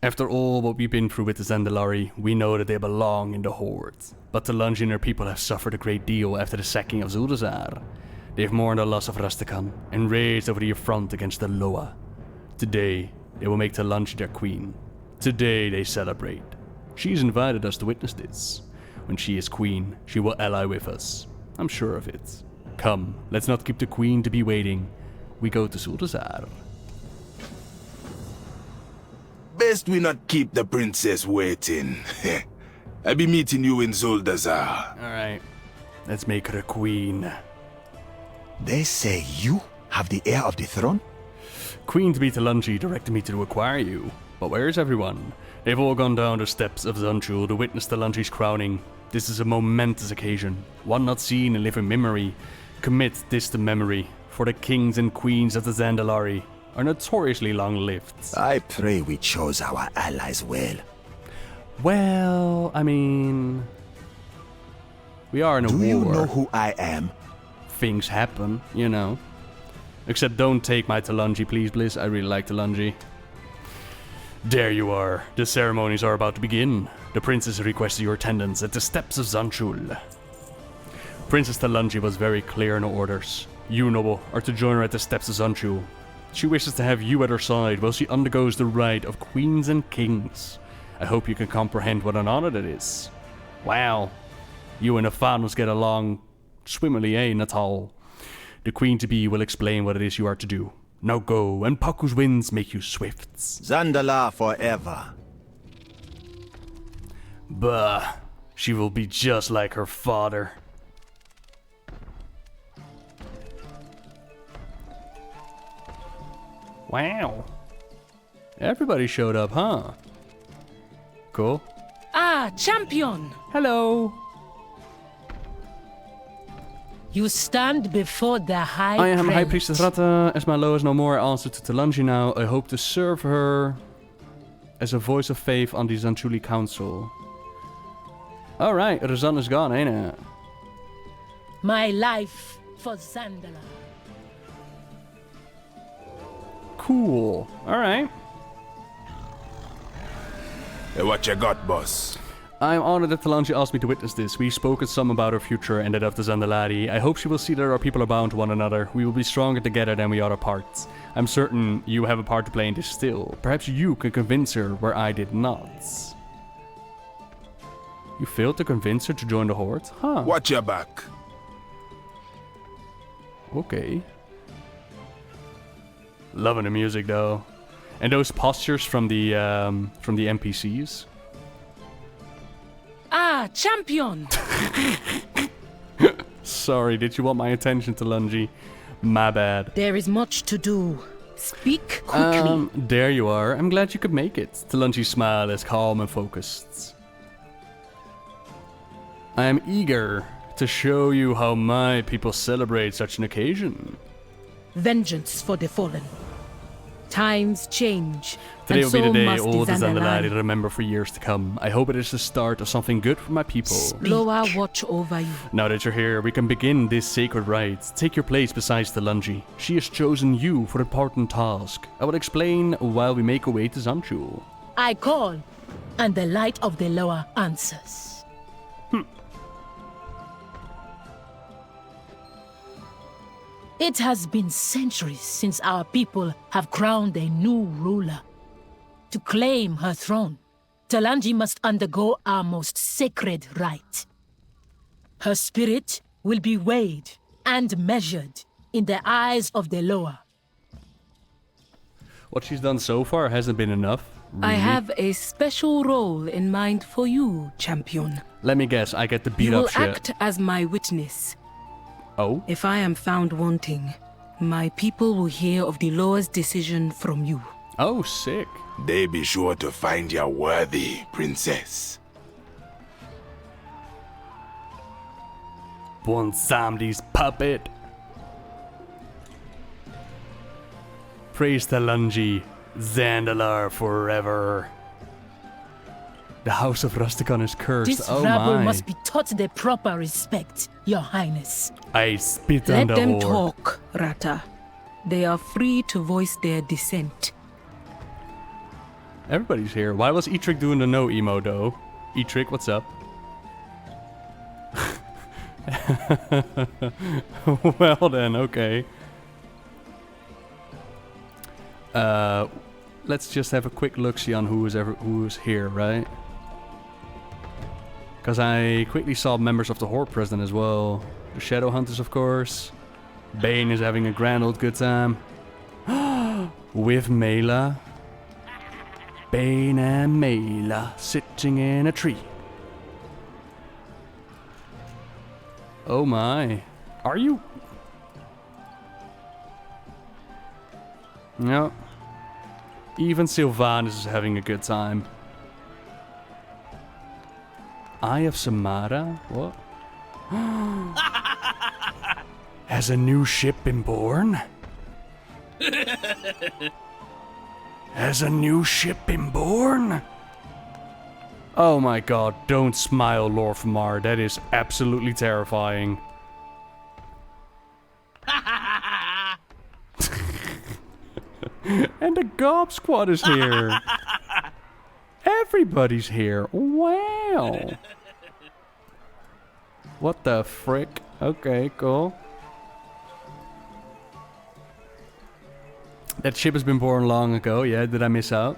After all what we've been through with the Zandalari, we know that they belong in the Horde. But Talanji and her people have suffered a great deal after the sacking of Zuldazar. They have mourned the loss of Rastakhan and raised over the affront against the Loa. Today, they will make Talanji their queen. Today they celebrate. She's invited us to witness this. When she is queen, she will ally with us. I'm sure of it. Come, let's not keep the queen to be waiting. We go to Zuldazar. Best we not keep the princess waiting. I'll be meeting you in Zuldazar. Alright, let's make her a queen. They say you have the heir of the throne? Queen to be Talanji directed me to acquire you. But where's everyone? They've all gone down the steps of Zandalari to witness Talanji's crowning. This is a momentous occasion, one not seen in living memory. Commit this to memory, for the kings and queens of the Zandalari are notoriously long-lived. I pray we chose our allies well. Well, I mean... we are in a war. Do you know who I am? Things happen, you know. Except don't take my Talanji, please, Bliss. I really like Talanji. There you are. The ceremonies are about to begin. The princess requested your attendance at the steps of Zanchul. Princess Talanji was very clear in her orders. You, noble, are to join her at the steps of Zanchul. She wishes to have you at her side while she undergoes the rite of queens and kings. I hope you can comprehend what an honor that is. Wow. You and the Thanos get along swimmingly, eh, Natal? The queen-to-be will explain what it is you are to do. Now go, and Paku's winds make you swifts. Zandalari forever. Bah, she will be just like her father. Wow. Everybody showed up, huh? Cool. Ah, champion! Hello. You stand before the High I am Prince. High Priestess Rata. As my Lo is no more, I answer to Talanji now. I hope to serve her as a voice of faith on the Zanchuli Council. Alright, Razan is gone, ain't it? My life for Zandalari. Cool. Alright. Hey, what you got, boss? I'm honored that Talanji asked me to witness this. We spoke some about her future and that of the Zandalari. I hope she will see that our people are bound to one another. We will be stronger together than we are apart. I'm certain you have a part to play in this still. Perhaps you can convince her where I did not. You failed to convince her to join the Horde? Huh. Watch your back. Okay. Loving the music though. And those postures from the NPCs. Ah, champion! Sorry, did you want my attention, Talanji? My bad. There is much to do. Speak quickly. There you are. I'm glad you could make it. Talanji's smile is calm and focused. I am eager to show you how my people celebrate such an occasion. Vengeance for the fallen. Times change. Today will and be the so day must all the Zandalari Zandalari. remember for years to come. I hope it is the start of something good for my people. Loa watch over you. Now that you're here, we can begin this sacred rite. Take your place beside Talanji. She has chosen you for an important task. I will explain while we make our way to Zanchul. I call, and the light of the Loa answers. It has been centuries since our people have crowned a new ruler. To claim her throne, Talanji must undergo our most sacred rite. Her spirit will be weighed and measured in the eyes of the Loa. What she's done so far hasn't been enough. I really. have a special role in mind for you, champion. Let me guess, I get to beat You will up shit. act as my witness. Oh? If I am found wanting, my people will hear of the Loa's decision from you. Oh, sick. They be sure to find you worthy, princess. Bwonsamdi's puppet. Praise Talanji, Zandalari forever. The house of Rastakhan is cursed. This oh rabble my. must be taught the proper respect, Your Highness. I spit Let on the them Horde. talk, Rata. They are free to voice their dissent. Everybody's here. Why was Etrick doing the no emo though? Etrick, what's up? Well then, okay. Let's just have a quick look-see on who's here, right? Because I quickly saw members of the Horde present as well. The Shadow Hunters, of course. Bane is having a grand old good time. With Mela. Bane and Mela sitting in a tree. Oh my. Are you? No. Even Sylvanas is having a good time. Eye of Samara? What? Has a new ship been born? Has a new ship been born? Oh my god, don't smile, Lorfmar. That is absolutely terrifying. And the Gob Squad is here. Everybody's here. Wow. What the frick? Okay, cool. That ship has been born long ago. Yeah, did I miss out?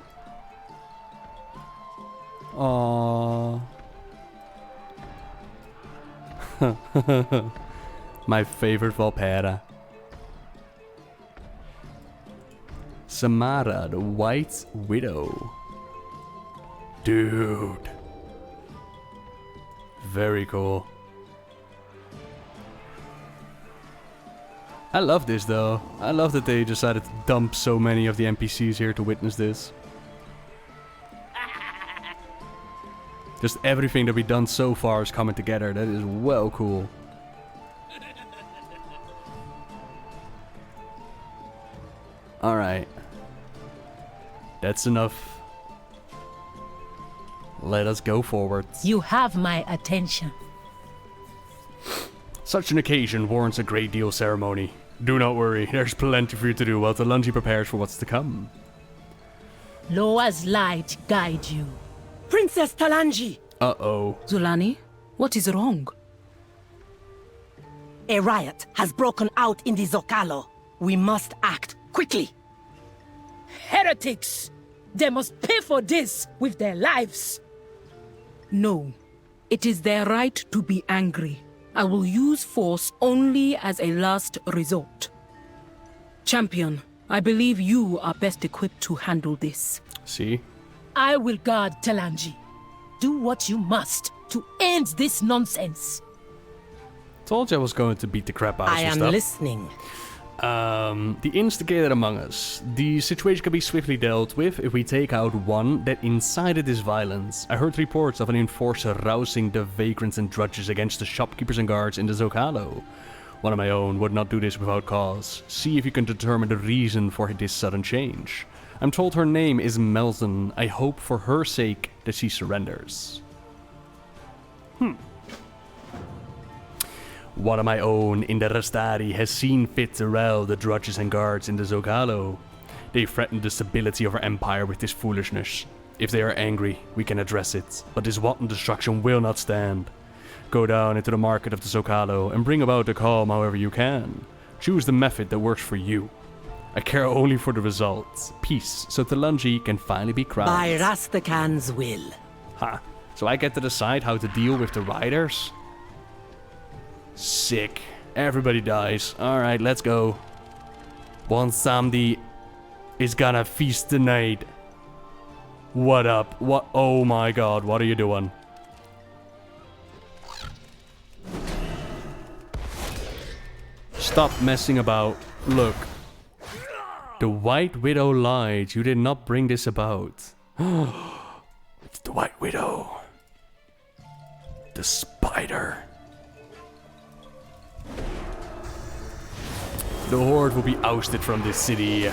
Aww. My favorite Valpera. Samara, the White Widow. Dude. Very cool. I love this though. I love that they decided to dump so many of the NPCs here to witness this. Just everything that we've done so far is coming together. That is well cool. Alright. That's enough. Let us go forward. You have my attention. Such an occasion warrants a great deal of ceremony. Do not worry, there's plenty for you to do while Talanji prepares for what's to come. Loa's light guide you. Princess Talanji! Uh-oh. Zulani, what is wrong? A riot has broken out in the Zocalo. We must act quickly. Heretics! They must pay for this with their lives. No. It is their right to be angry. I will use force only as a last resort. Champion, I believe you are best equipped to handle this. See? I will guard Talanji. Do what you must to end this nonsense. Told you I was going to beat the crap out of I some am stuff. listening. The instigator among us. The situation can be swiftly dealt with if we take out one that incited this violence. I heard reports of an enforcer rousing the vagrants and drudges against the shopkeepers and guards in the Zocalo. One of my own would not do this without cause. See if you can determine the reason for this sudden change. I'm told her name is Melton. I hope for her sake that she surrenders. One of my own in the Rastari has seen fit to rout the drudges and guards in the Zocalo. They threaten the stability of our empire with this foolishness. If they are angry, we can address it, but this wanton destruction will not stand. Go down into the market of the Zocalo and bring about the calm however you can. Choose the method that works for you. I care only for the results. Peace, so Talanji can finally be crowned. By Rastakhan's will. Ha. So I get to decide how to deal with the riders? Sick. Everybody dies. Alright, let's go. Bwonsamdi is gonna feast tonight. What up? What? Oh my god, what are you doing? Stop messing about. Look. The White Widow lied. You did not bring this about. It's the White Widow. The spider. The Horde will be ousted from this city.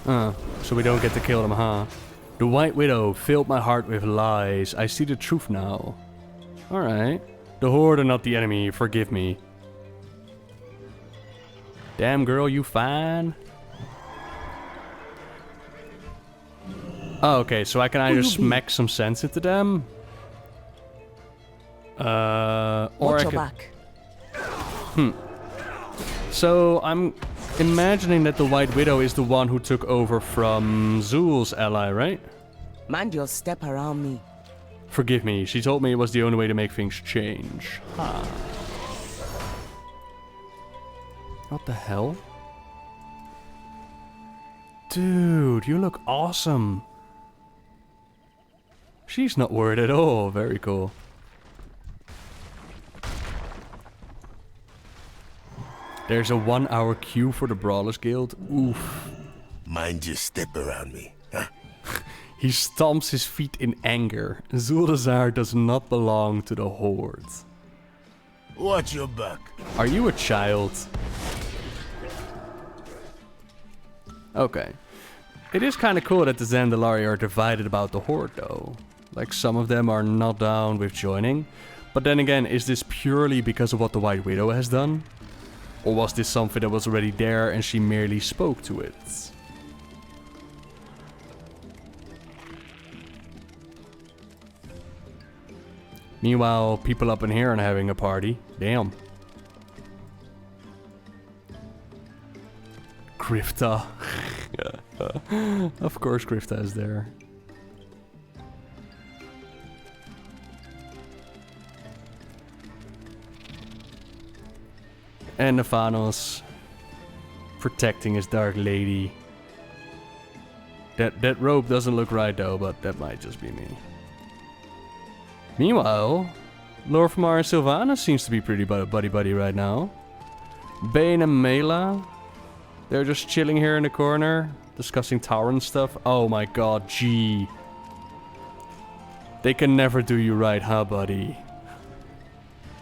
So we don't get to kill them, huh? The White Widow filled my heart with lies. I see the truth now. Alright. The Horde are not the enemy, forgive me. Damn girl, you fine? Oh, okay, so I can either smack some sense into them. Or Watch I your can... back. So I'm imagining that the White Widow is the one who took over from Zul's ally, right? Mind your step around me. Forgive me, she told me it was the only way to make things change. Huh. What the hell? Dude, you look awesome. She's not worried at all. Very cool. There's a 1 hour queue for the Brawlers Guild. Oof. Mind your step around me, huh? He stomps his feet in anger. Zuldazar does not belong to the Horde. Watch your back. Are you a child? Okay. It is kind of cool that the Zandalari are divided about the Horde, though. Like, some of them are not down with joining. But then again, is this purely because of what the White Widow has done? Or was this something that was already there and she merely spoke to it? Meanwhile, people up in here are having a party. Damn. Grifta. Of course Grifta is there. And Nephanos protecting his Dark Lady. That robe doesn't look right though, but that might just be me. Meanwhile, Lorfmar and Sylvanas seems to be pretty buddy-buddy right now. Bane and Mela, they're just chilling here in the corner, discussing Tauren stuff. Oh my god, gee. They can never do you right, huh, buddy?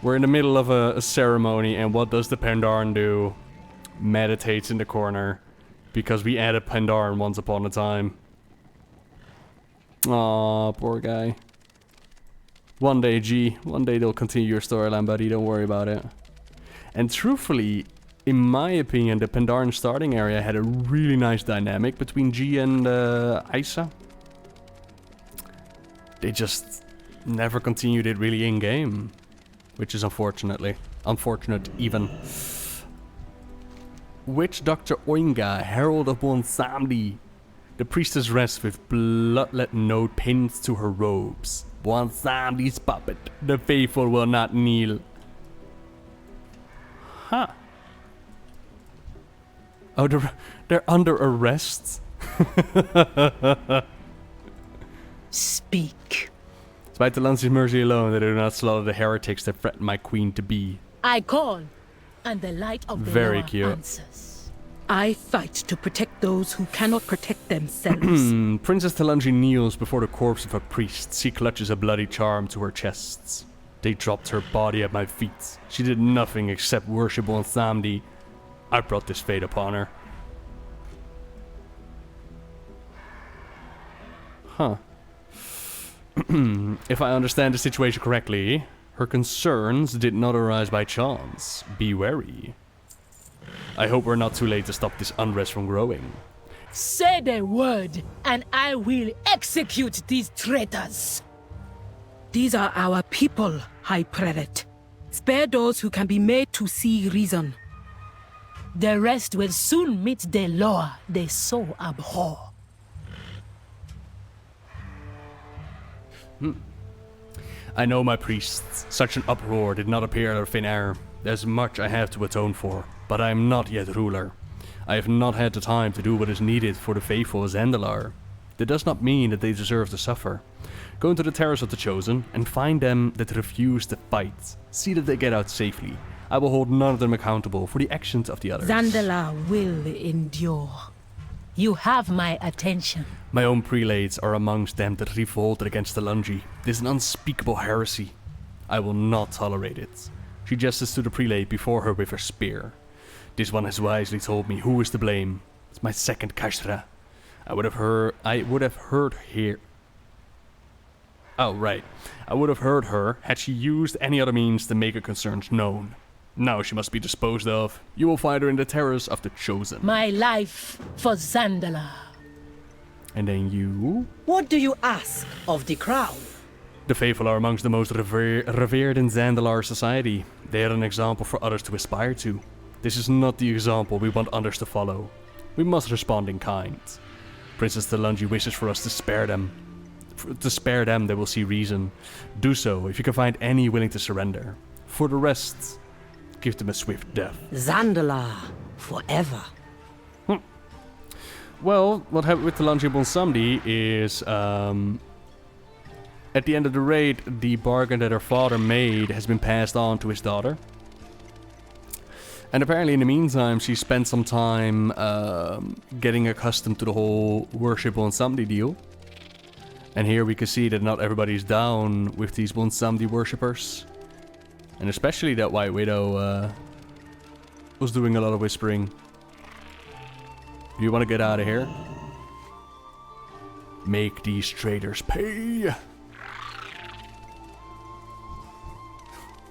We're in the middle of a ceremony, and what does the Pandaren do? Meditates in the corner. Because we added Pandaren once upon a time. Aw, poor guy. One day, G. One day they'll continue your storyline, buddy. Don't worry about it. And truthfully, in my opinion, the Pandaren starting area had a really nice dynamic between G and Isa. They just never continued it really in-game. Which is unfortunate even. Witch Dr. Oinga, Herald of Bwonsamdi. The priestess rests with bloodlet note pinned to her robes. Bwonsamdi's puppet. The faithful will not kneel. Huh. Oh, they're under arrest? Speak. It's by Talanji's mercy alone that I do not slaughter the heretics that threaten my queen to be. I call, and the light of the Very Lord cute. answers. I fight to protect those who cannot protect themselves. Princess Talanji kneels before the corpse of a priest. She clutches a bloody charm to her chest. They dropped her body at my feet. She did nothing except worship Bwonsamdi. I brought this fate upon her. Huh. If I understand the situation correctly, her concerns did not arise by chance. Be wary. I hope we're not too late to stop this unrest from growing. Say the word, and I will execute these traitors. These are our people, High Prelate. Spare those who can be made to see reason. The rest will soon meet the law they so abhor. I know my priests. Such an uproar did not appear out of thin air. There's much I have to atone for, but I am not yet ruler. I have not had the time to do what is needed for the faithful Zandalar. That does not mean that they deserve to suffer. Go into the terrace of the Chosen and find them that refuse to fight. See that they get out safely. I will hold none of them accountable for the actions of the others. Zandalar will endure. You have my attention. My own prelates are amongst them that revolted against Talanji. This is an unspeakable heresy. I will not tolerate it. She gestures to the prelate before her with her spear. This one has wisely told me who is to blame. It's my second Kashra. I would have heard here. Oh, right. I would have heard her had she used any other means to make her concerns known. Now she must be disposed of. You will find her in the terrace of the Chosen. My life for Zandalari. And then you? What do you ask of the crown? The faithful are amongst the most revered in Zandalari society. They are an example for others to aspire to. This is not the example we want others to follow. We must respond in kind. Princess Talanji wishes for us to spare them. To spare them, they will see reason. Do so if you can find any willing to surrender. For the rest, give them a swift death. Zandalari forever. Well, what happened with Talanji and Bwonsamdi is, at the end of the raid, the bargain that her father made has been passed on to his daughter. And apparently in the meantime, she spent some time getting accustomed to the whole worship Bwonsamdi deal. And here we can see that not everybody's down with these Bwonsamdi worshippers. And especially that White Widow was doing a lot of whispering. Do you want to get out of here? Make these traitors pay.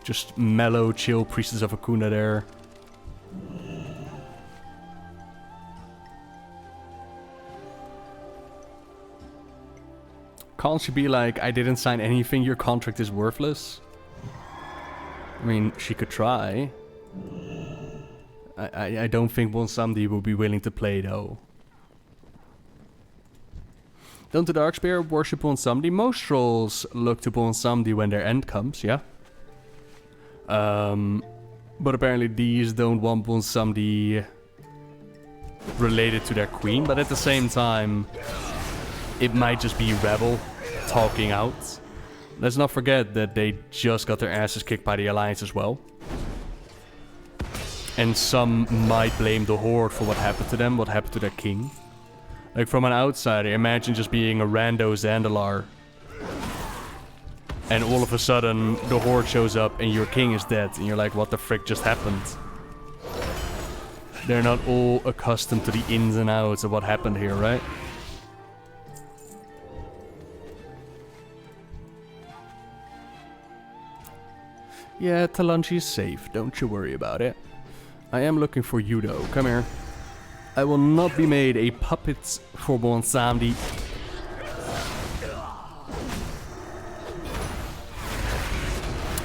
Just mellow, chill priestess of Akuna there. Can't she be like, I didn't sign anything, your contract is worthless? I mean, she could try. I don't think Bwonsamdi will be willing to play though. Don't the Darkspear worship Bwonsamdi? Most trolls look to Bwonsamdi when their end comes, yeah? But apparently these don't want Bwonsamdi related to their queen, but at the same time, it might just be Rebel talking out. Let's not forget that they just got their asses kicked by the Alliance as well. And some might blame the Horde for what happened to them, what happened to their king. Like from an outsider, imagine just being a rando Zandalari. And all of a sudden, the Horde shows up and your king is dead. And you're like, what the frick just happened? They're not all accustomed to the ins and outs of what happened here, right? Yeah, Talanji's safe. Don't you worry about it. I am looking for you though. Come here. I will not be made a puppet for Bwonsamdi.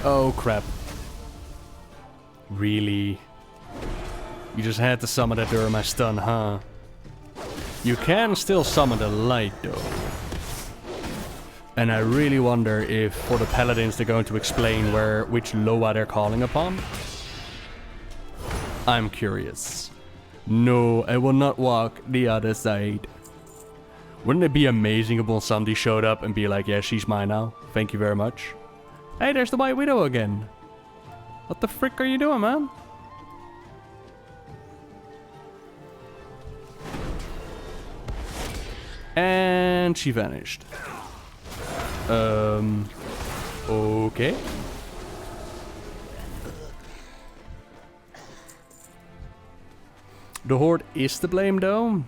Oh crap. Really? You just had to summon that during my stun, huh? You can still summon the light though. And I really wonder if for the paladins they're going to explain which Loa they're calling upon. I'm curious. No, I will not walk the other side. Wouldn't it be amazing if Bwonsamdi showed up and be like, yeah, she's mine now. Thank you very much. Hey, there's the White Widow again. What the frick are you doing, man? And she vanished. Okay. The Horde is to blame though.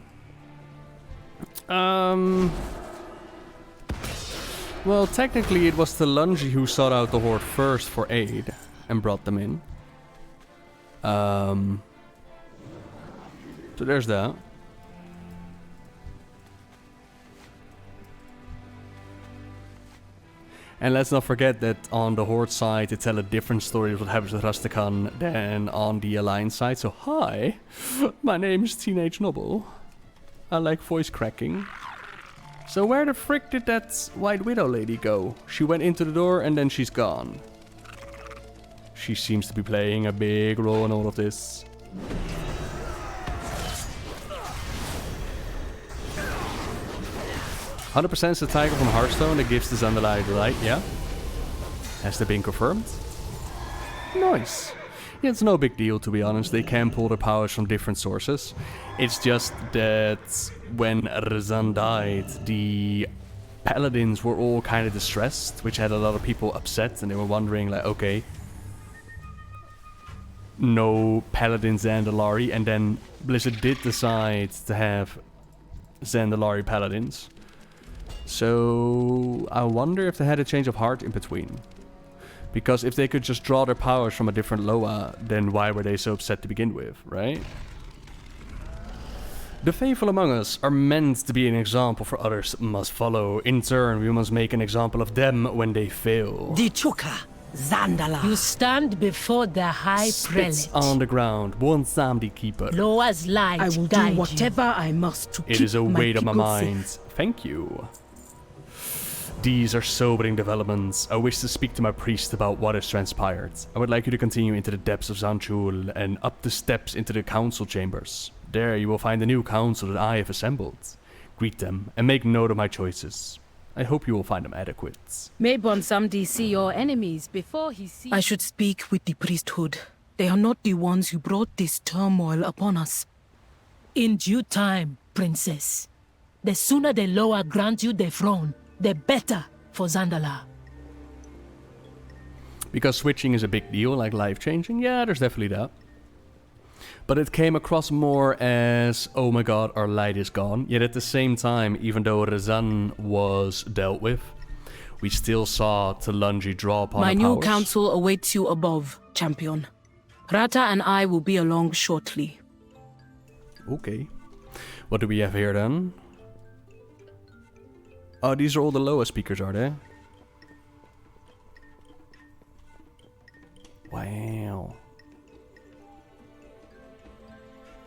Well, technically it was Talanji who sought out the Horde first for aid and brought them in. So there's that. And let's not forget that on the Horde side, they tell a different story of what happens with Rastakhan than on the Alliance side. So, hi, my name's Teenage Noble. I like voice cracking. So where the frick did that White Widow lady go? She went into the door and then she's gone. She seems to be playing a big role in all of this. "100% is the tiger from Hearthstone that gives the Zandalari the light, yeah? Has that been confirmed? Nice. Yeah, it's no big deal to be honest, they can pull their powers from different sources. It's just that when Razan died, the paladins were all kind of distressed, which had a lot of people upset, and they were wondering like, okay, no paladin Zandalari, and then Blizzard did decide to have Zandalari paladins. So I wonder if they had a change of heart in between. Because if they could just draw their powers from a different Loa, then why were they so upset to begin with, right? The faithful among us are meant to be an example for others must follow. In turn, we must make an example of them when they fail. Dichuka, Zandalari. You stand before the High Spits Prelate. on the ground, Bwonsamdi keeper. Loa's light I will do guide whatever I must to It keep is a my weight on my people mind. safe. Thank you. These are sobering developments. I wish to speak to my priest about what has transpired. I would like you to continue into the depths of Zanchul and up the steps into the council chambers. There you will find the new council that I have assembled. Greet them and make note of my choices. I hope you will find them adequate. May Bwonsamdi see your enemies before he sees... I should speak with the priesthood. They are not the ones who brought this turmoil upon us. In due time, princess. The sooner the Loa grant you the throne, the better for Zandalar. Because switching is a big deal, like life-changing, yeah, there's definitely that. But it came across more as, oh my god, our light is gone. Yet at the same time, even though Razan was dealt with, we still saw Talanji draw upon My our new powers. council awaits you above, champion. Rata and I will be along shortly. Okay. What do we have here then? Oh, these are all the Loa speakers, are they? Wow.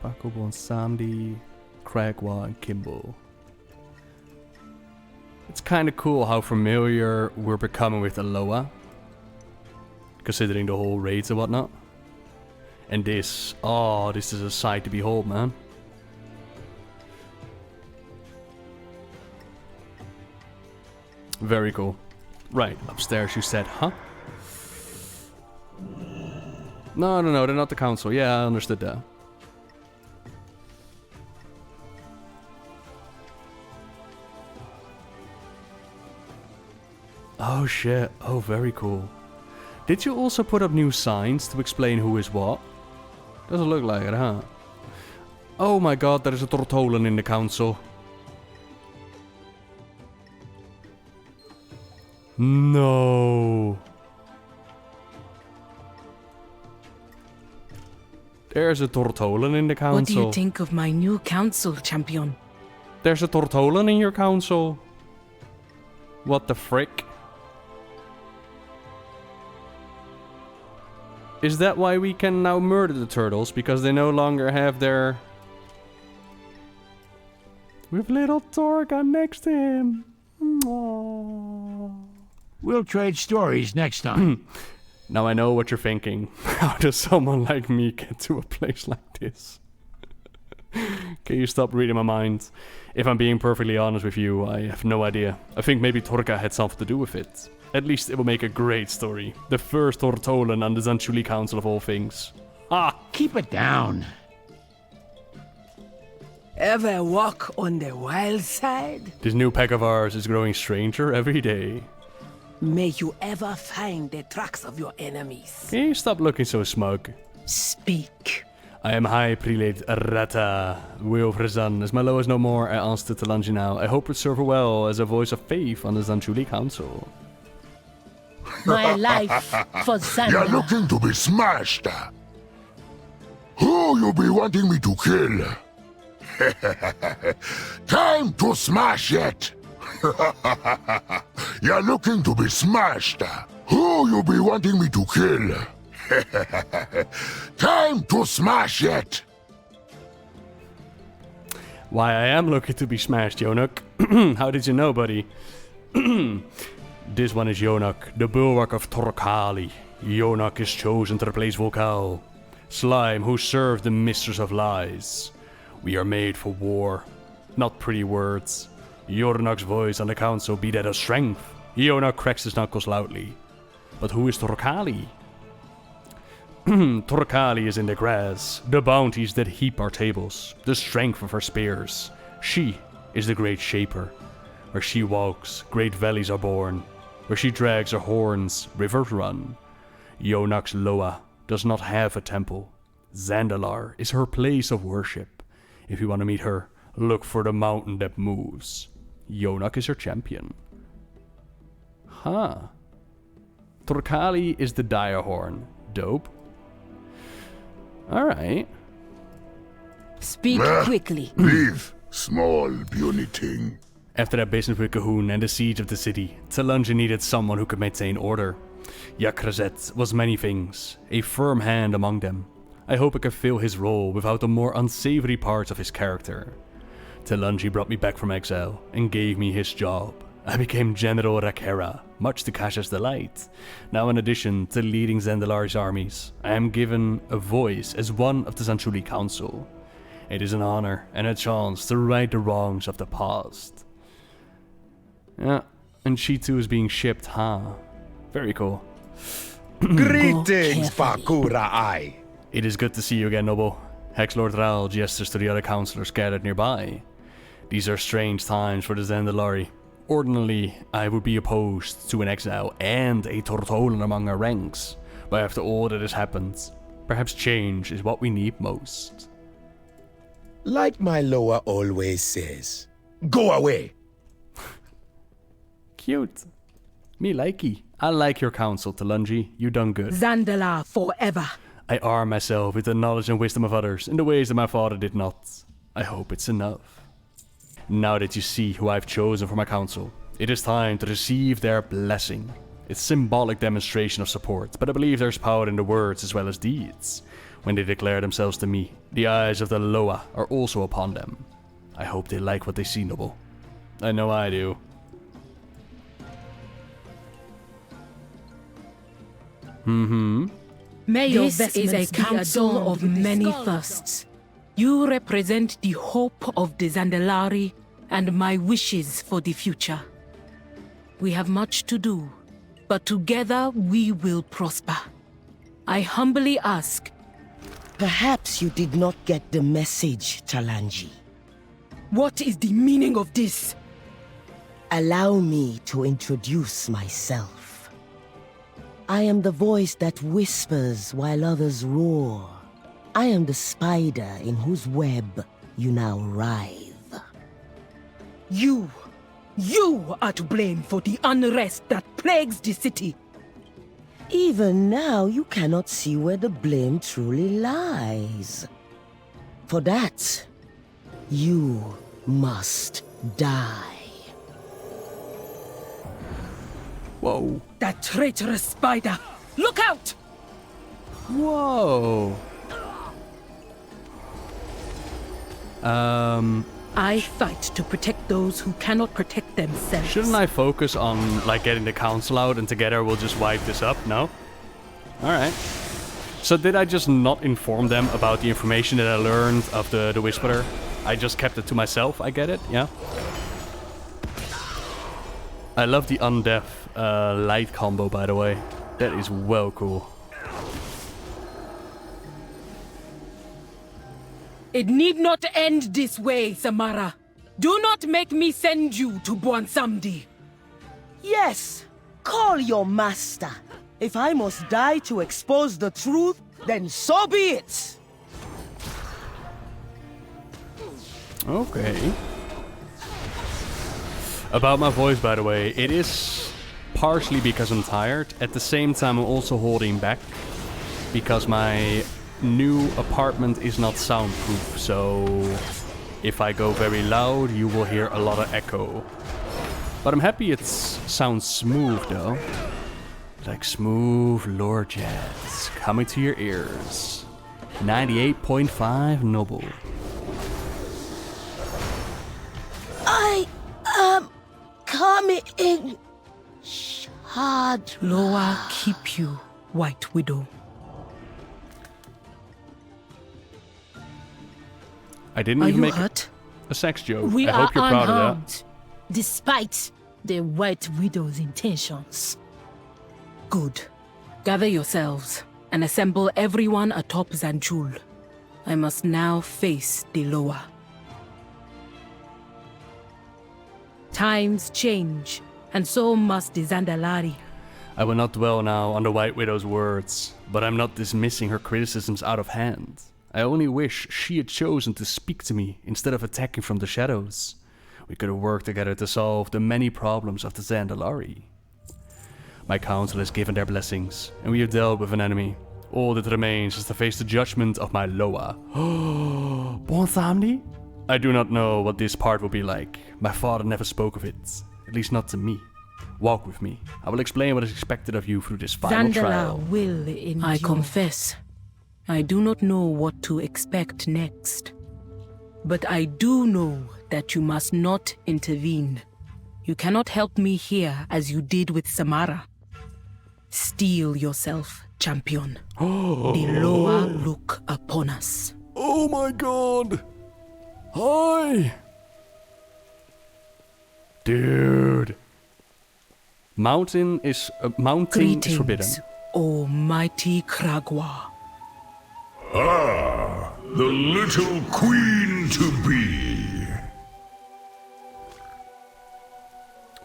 Paku, Bwonsamdi, Cragwa, and Kimball. It's kind of cool how familiar we're becoming with Aloha, considering the whole raids and whatnot. And this, oh, this is a sight to behold, man. Very cool. Right, upstairs you said, huh? No, they're not the council. Yeah, I understood that. Oh shit, oh very cool. Did you also put up new signs to explain who is what? Doesn't look like it, huh? Oh my god, there is a Tortolan in the council. No. There's a Tortolan in the council. What do you think of my new council, champion? There's a Tortolan in your council. What the frick? Is that why we can now murder the turtles? Because they no longer have their... With little Torga next to him. Aww. We'll trade stories next time. Now I know what you're thinking. How does someone like me get to a place like this? Can you stop reading my mind? If I'm being perfectly honest with you, I have no idea. I think maybe Torga had something to do with it. At least it will make a great story. The first Tortolan on the Zanchuli Council of all things. Ah! Keep it down. Ever walk on the wild side? This new pack of ours is growing stranger every day. May you ever find the tracks of your enemies. Can you stop looking so smug? Speak. I am High Prelate Rata, Will of Razan. As my Loa is no more, I answer to Talanji now. I hope it serve her well as a voice of faith on the Zanchuli Council. My life for You're Zandalar. looking to be smashed. Who you be wanting me to kill? Time to smash it! You're looking to be smashed. Who you be wanting me to kill? Time to smash it! Why, I am looking to be smashed, Yonuk. How did you know, buddy? This one is Yonuk, the bulwark of Torkali. Yonuk is chosen to replace Zocalo, slime who served the mistress of lies. We are made for war, not pretty words. Yonuk's voice on the council be that of strength. Yonuk cracks his knuckles loudly. But who is Torkali? Torkali is in the grass, the bounties that heap our tables, the strength of her spears. She is the great shaper. Where she walks, great valleys are born. Where she drags her horns, rivers run. Yonuk's Loa does not have a temple. Zandalar is her place of worship. If you want to meet her, look for the mountain that moves. Yonak is your champion. Huh. Torkali is the Direhorn. Dope. Alright. Speak quickly. Leave, small puny thing. After that business with Cahoon and the siege of the city, Talanji needed someone who could maintain order. Yakrazet was many things, a firm hand among them. I hope I can fill his role without the more unsavory parts of his character. Talanji brought me back from exile and gave me his job. I became General Rakera, much to Kasha's delight. Now in addition to leading Zandalari's armies, I am given a voice as one of the Zanchuli Council. It is an honor and a chance to right the wrongs of the past. Yeah, and she too is being shipped, huh? Very cool. Greetings, Pakulia. It is good to see you again, Noble. Hexlord Raal gestures to the other councillors gathered nearby. These are strange times for the Zandalari. Ordinarily, I would be opposed to an exile and a Tortolan among our ranks, but after all that has happened, perhaps change is what we need most. Like my lower always says, go away. Cute. Me likey. I like your counsel, Talanji. You done good. Zandalar forever. I arm myself with the knowledge and wisdom of others in the ways that my father did not. I hope it's enough. Now that you see who I've chosen for my council, it is time to receive their blessing. It's symbolic demonstration of support, but I believe there's power in the words as well as deeds. When they declare themselves to me, the eyes of the Loa are also upon them. I hope they like what they see, Noble. I know I do. This is a council of many firsts. You represent the hope of the Zandalari and my wishes for the future. We have much to do, but together we will prosper. I humbly ask. Perhaps you did not get the message, Talanji. What is the meaning of this? Allow me to introduce myself. I am the voice that whispers while others roar. I am the spider in whose web you now writhe. You are to blame for the unrest that plagues the city. Even now, you cannot see where the blame truly lies. For that, you must die. Whoa. That traitorous spider! Look out! Whoa. I fight to protect those who cannot protect themselves. Shouldn't I focus on, like, getting the council out and together we'll just wipe this up? No? Alright. So did I just not inform them about the information that I learned of the Whisperer? I just kept it to myself, I get it, yeah? I love the undeaf light combo, by the way. That is well cool. It need not end this way, Samara. Do not make me send you to Bwonsamdi. Yes, call your master. If I must die to expose the truth, then so be it. Okay. About my voice, by the way, it is partially because I'm tired. At the same time, I'm also holding back because my new apartment is not soundproof, so if I go very loud, you will hear a lot of echo. But I'm happy it sounds smooth, though. Like smooth lore jazz coming to your ears. 98.5 Noble. I am coming in. Hard. Loa keep you, White Widow. I didn't Are even you make hurt? a sex joke. We I are hope you're proud of that. unharmed, despite the White Widow's intentions. Good. Gather yourselves and assemble everyone atop Zanchul. I must now face the Loa. Times change, and so must the Zandalari. I will not dwell now on the White Widow's words, but I'm not dismissing her criticisms out of hand. I only wish she had chosen to speak to me instead of attacking from the shadows. we could have worked together to solve the many problems of the Zandalari. My council has given their blessings, and we have dealt with an enemy. All that remains is to face the judgment of my Loa. Bwonsamdi? I do not know what this part will be like. My father never spoke of it, at least not to me. Walk with me. I will explain what is expected of you through this final trial. will endure. I confess, I do not know what to expect next. But I do know that you must not intervene. You cannot help me here as you did with Samara. Steel yourself, champion. The Loa look upon us. Oh my god! Hi! Dude. Mounting is forbidden. O mighty Kragwa. Ah, the little queen to be.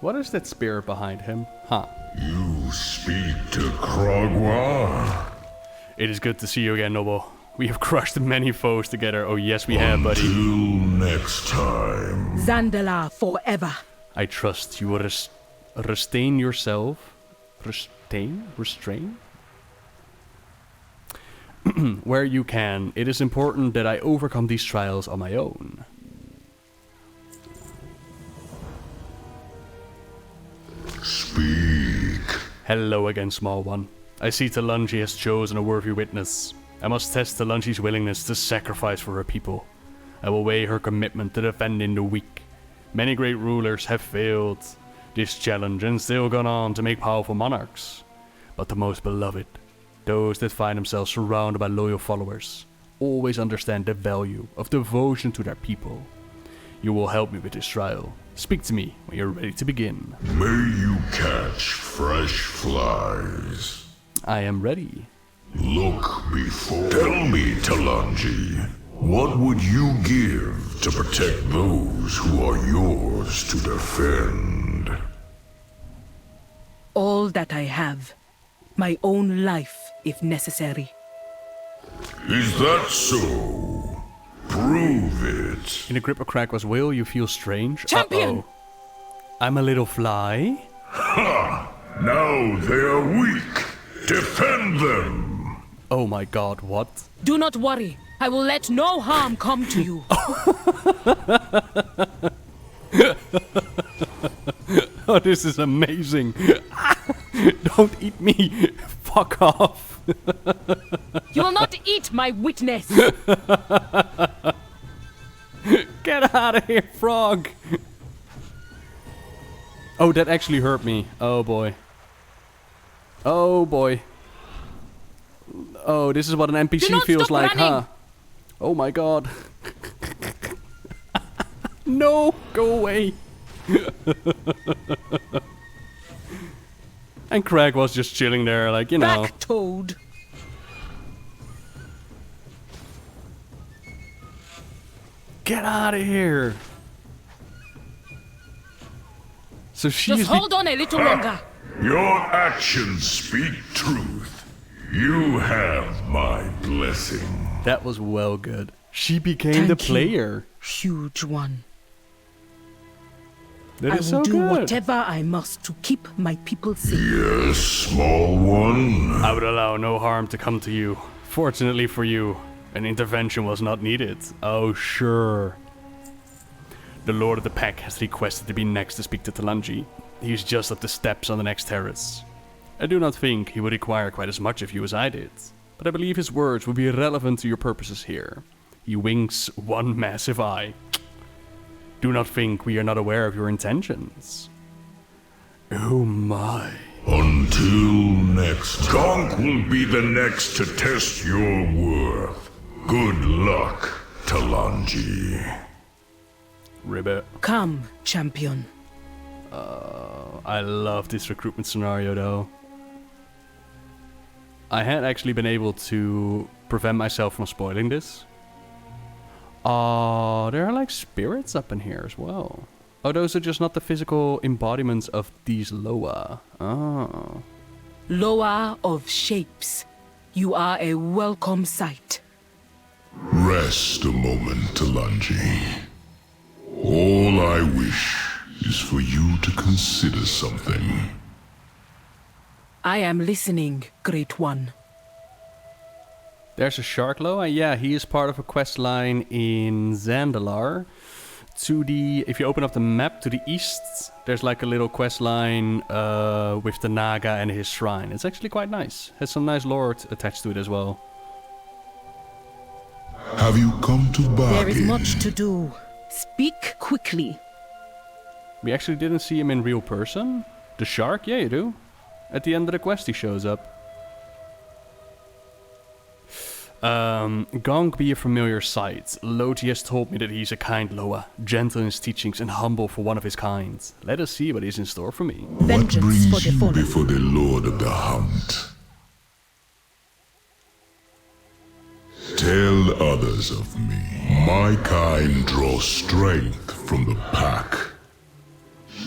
What is that spirit behind him? Huh. You speak to Kragwa? It is good to see you again, Noble. We have crushed many foes together. Oh yes, we have, buddy. Until next time. Zandalari forever. I trust you will restrain yourself. Restrain? Where you can. It is important that I overcome these trials on my own. Speak. Hello again, small one. I see Talanji has chosen a worthy witness. I must test Talanji's willingness to sacrifice for her people. I will weigh her commitment to defending the weak. Many great rulers have failed this challenge and still gone on to make powerful monarchs. But the most beloved, those that find themselves surrounded by loyal followers, always understand the value of devotion to their people. You will help me with this trial. Speak to me when you're ready to begin. May you catch fresh flies. I am ready. Look before. Tell me, Talanji, what would you give to protect those who are yours to defend? All that I have. My own life, if necessary. Is that so? Prove it. In the grip of Kragwa's will, you feel strange. Champion! Uh-oh. I'm a little fly. Ha! Now they are weak. Defend them. Oh my god, what? Do not worry. I will let no harm come to you. Oh, this is amazing. Don't eat me. Fuck off. You will not eat my witness. Get out of here, frog. Oh, that actually hurt me. Oh boy. Oh boy. Oh, this is what an NPC feels like, running. huh? Oh my god. No, go away. And Craig was just chilling there, like, you know. Back, Toad. Get out of here. So she's Just hold on a little longer. Your actions speak truth. You have my blessing. That was well good. She became Thank the you, player. Huge one. That I is will so do good. whatever I must to keep my people safe. Yes, small one. I would allow no harm to come to you. Fortunately for you, an intervention was not needed. Oh, sure. The Lord of the Pack has requested to be next to speak to Talanji. He is just up the steps on the next terrace. I do not think he would require quite as much of you as I did, but I believe his words will be relevant to your purposes here. He winks one massive eye. Do not think we are not aware of your intentions. Oh my. Until next time. Gonk will be the next to test your worth. Good luck, Talanji. Ribbit. Come, champion. I love this recruitment scenario though. I had actually been able to prevent myself from spoiling this. Oh, there are like spirits up in here as well. Oh, those are just not the physical embodiments of these Loa. Oh. Loa of shapes. You are a welcome sight. Rest a moment, Talanji. All I wish is for you to consider something. I am listening, Great One. There's a shark Loa. Yeah, he is part of a quest line in Zandalari. If you open up the map to the east, there's like a little quest line with the Naga and his shrine. It's actually quite nice. Has some nice lore attached to it as well. Have you come to bargain? There is much to do. Speak quickly. We actually didn't see him in real person. The shark? Yeah, you do. At the end of the quest he shows up. Gong be a familiar sight. Loti has told me that he's a kind Loa, gentle in his teachings and humble for one of his kind. Let us see what is in store for me. What brings you before the Lord of the Hunt? Tell others of me. My kind draws strength from the pack.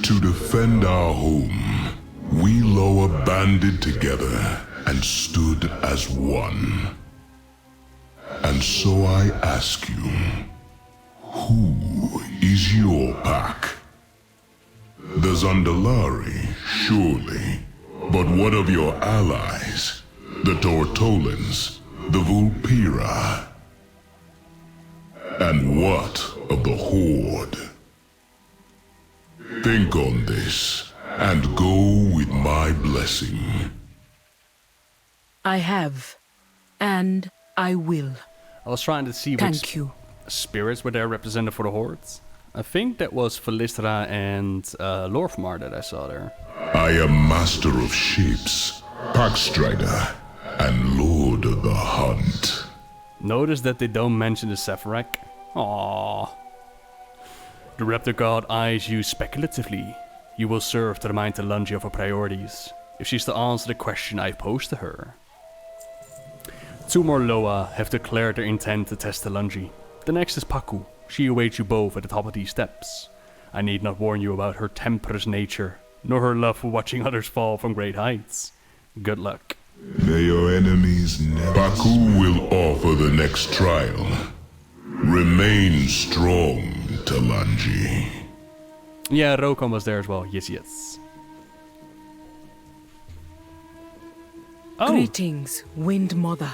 To defend our home, we Loa banded together and stood as one. And so I ask you, who is your pack? The Zandalari, surely. But what of your allies? The Tortolans, the Vulpira? And what of the Horde? Think on this, and go with my blessing. I have, and I will. I was trying to see Thank you. spirits were there represented for the Hordes. I think that was Philistra and Lorfmar that I saw there. I am master of ships, packstrider, and lord of the hunt. Notice that they don't mention the Sephiroth. Aww. The Raptor God eyes you speculatively. You will serve to remind Talanji of her priorities, if she's to answer the question I posed to her. 2 more Loa have declared their intent to test Talanji. The next is Paku. She awaits you both at the top of these steps. I need not warn you about her temperate nature, nor her love for watching others fall from great heights. Good luck. May your enemies never... Paku will offer the next trial. Remain strong, Talanji. Yeah, Rokon was there as well. Yes. Oh. Greetings, Wind Mother.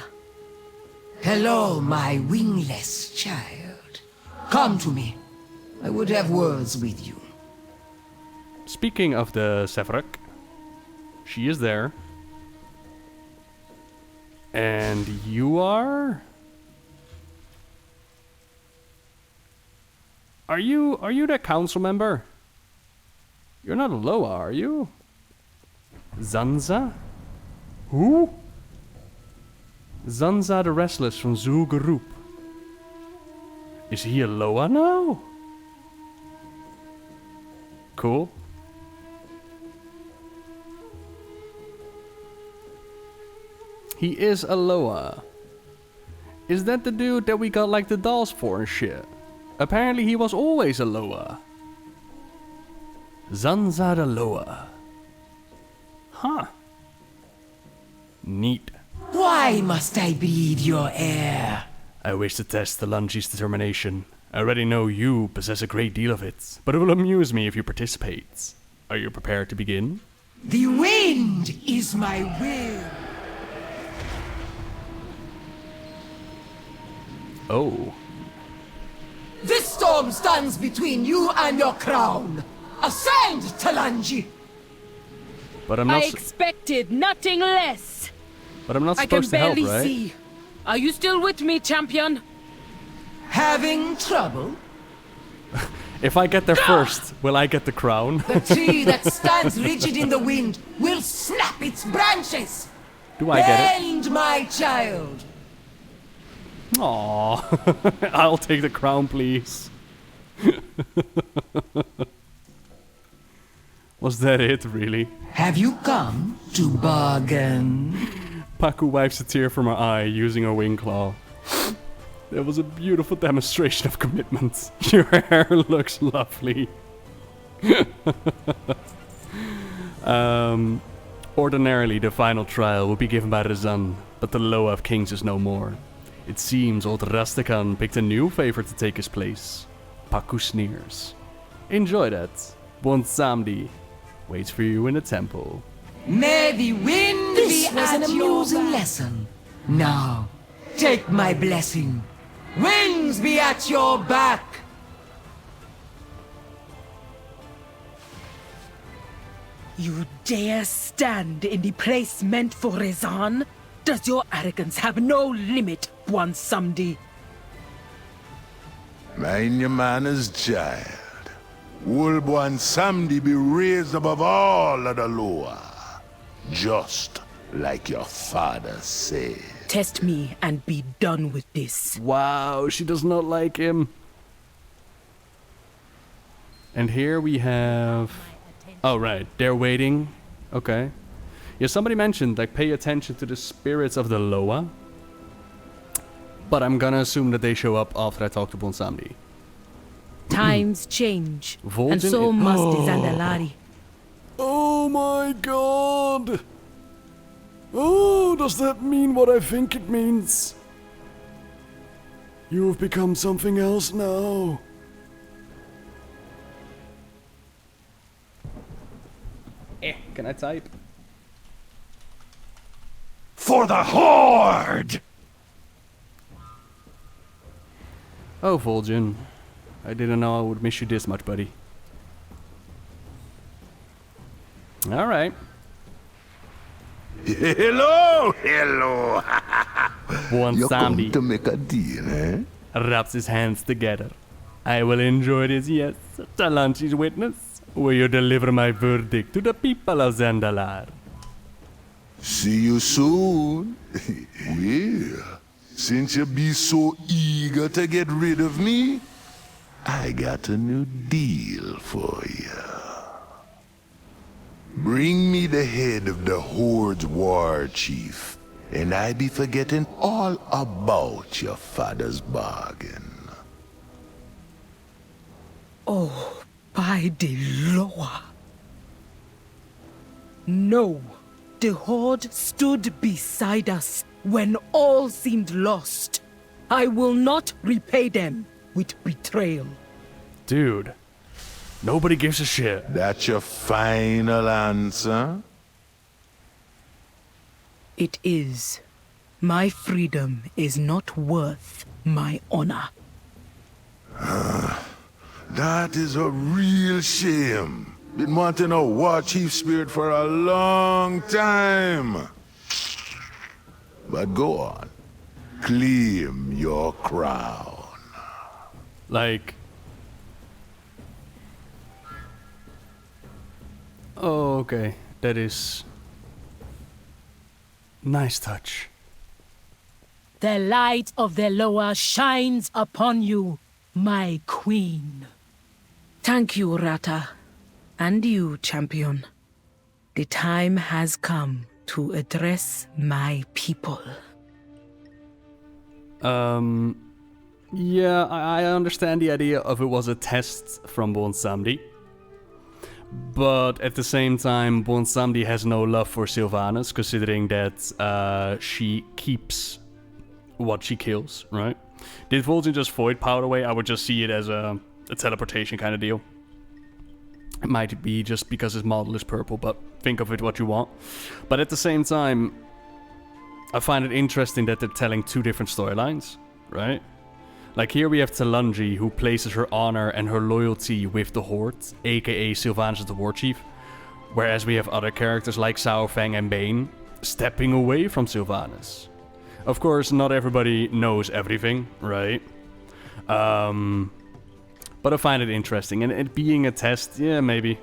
Hello, my wingless child. Come to me. I would have words with you. Speaking of the Sephiroth, she is there. And you are? Are you that council member? You're not a Loa, are you? Zanza? Who? Zanza the Restless from Zul'Gurub. Is he a Loa now? Cool. He is a Loa. Is that the dude that we got like the dolls for and shit? Apparently he was always a Loa. Zanza the Loa. Huh. Neat. Why must I breathe your air? I wish to test Talanji's determination. I already know you possess a great deal of it, but it will amuse me if you participate. Are you prepared to begin? The wind is my will. Oh. This storm stands between you and your crown. Ascend, Talanji! But I'm not. I expected nothing less. But I'm not I can supposed to help, barely right? see. Are you still with me, champion? Having trouble? If I get there first, will I get the crown? The tree that stands rigid in the wind will snap its branches. Do I get it? Bend, my child. Aww. I'll take the crown, please. Was that it, really? Have you come to bargain? Paku wipes a tear from her eye using her wing claw. That was a beautiful demonstration of commitment. Your hair looks lovely. Ordinarily, the final trial will be given by Razan, but the Loa of Kings is no more. It seems old Rastakhan picked a new favorite to take his place. Paku sneers. Enjoy that. Bwonsamdi waits for you in the temple. May the wind This be was at an your amusing back. lesson. Now, take my blessing. Wings be at your back. You dare stand in the place meant for Rezan? Does your arrogance have no limit, Bwonsamdi? Mind your manners, child. Will Bwonsamdi be raised above all of the lower, just like your father said. Test me and be done with this. Wow, she does not like him. And here we have... Oh, right. They're waiting. Okay. Yeah, somebody mentioned, like, pay attention to the spirits of the Loa. But I'm gonna assume that they show up after I talk to Bwonsamdi. Times change, Vol'jin and so is- must the Oh. Zandalari. Oh my god! Oh, does that mean what I think it means? You've become something else now. Can I type? For the Horde! Oh, Vol'jin. I didn't know I would miss you this much, buddy. Alright. Hello, hello. You're come Bwonsamdi to make a deal, eh? rubs his hands together. I will enjoy this, yes. Talanji's witness. Will you deliver my verdict to the people of Zandalar? See you soon. Well, since you be so eager to get rid of me, I got a new deal for you. Bring me the head of the Horde's war chief, and I be forgetting all about your father's bargain. Oh, by the Loa. No, the Horde stood beside us when all seemed lost. I will not repay them with betrayal. Dude, nobody gives a shit. That's your final answer? It is. My freedom is not worth my honor. That is a real shame. Been wanting a war chief spirit for a long time. But go on. Claim your crown. Like... Oh, okay. That is... nice touch. The light of the Loa shines upon you, my queen. Thank you, Rata. And you, champion. The time has come to address my people. Yeah, I understand the idea of it was a test from Bwonsamdi. But at the same time, Bwonsamdi has no love for Sylvanas, considering that she keeps what she kills, right? Did Vol'jin just void power away? I would just see it as a teleportation kind of deal. It might be just because his model is purple, but think of it what you want. But at the same time, I find it interesting that they're telling two different storylines, right? Like here we have Talanji, who places her honor and her loyalty with the Horde, aka Sylvanas the War Chief. Whereas we have other characters like Sao Feng and Bane stepping away from Sylvanas. Of course, not everybody knows everything, right? But I find it interesting. And it being a test, yeah, maybe.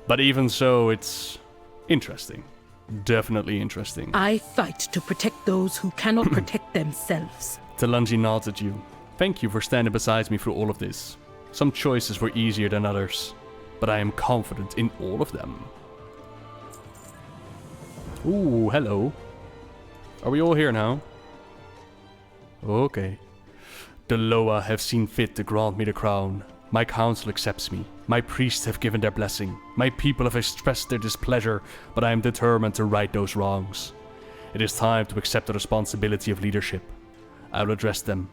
But even so, it's interesting. Definitely interesting. I fight to protect those who cannot protect themselves. Talanji nods at you. Thank you for standing beside me through all of this. Some choices were easier than others, but I am confident in all of them. Ooh, hello. Are we all here now? Okay. The Loa have seen fit to grant me the crown. My council accepts me. My priests have given their blessing. My people have expressed their displeasure, but I am determined to right those wrongs. It is time to accept the responsibility of leadership. I will address them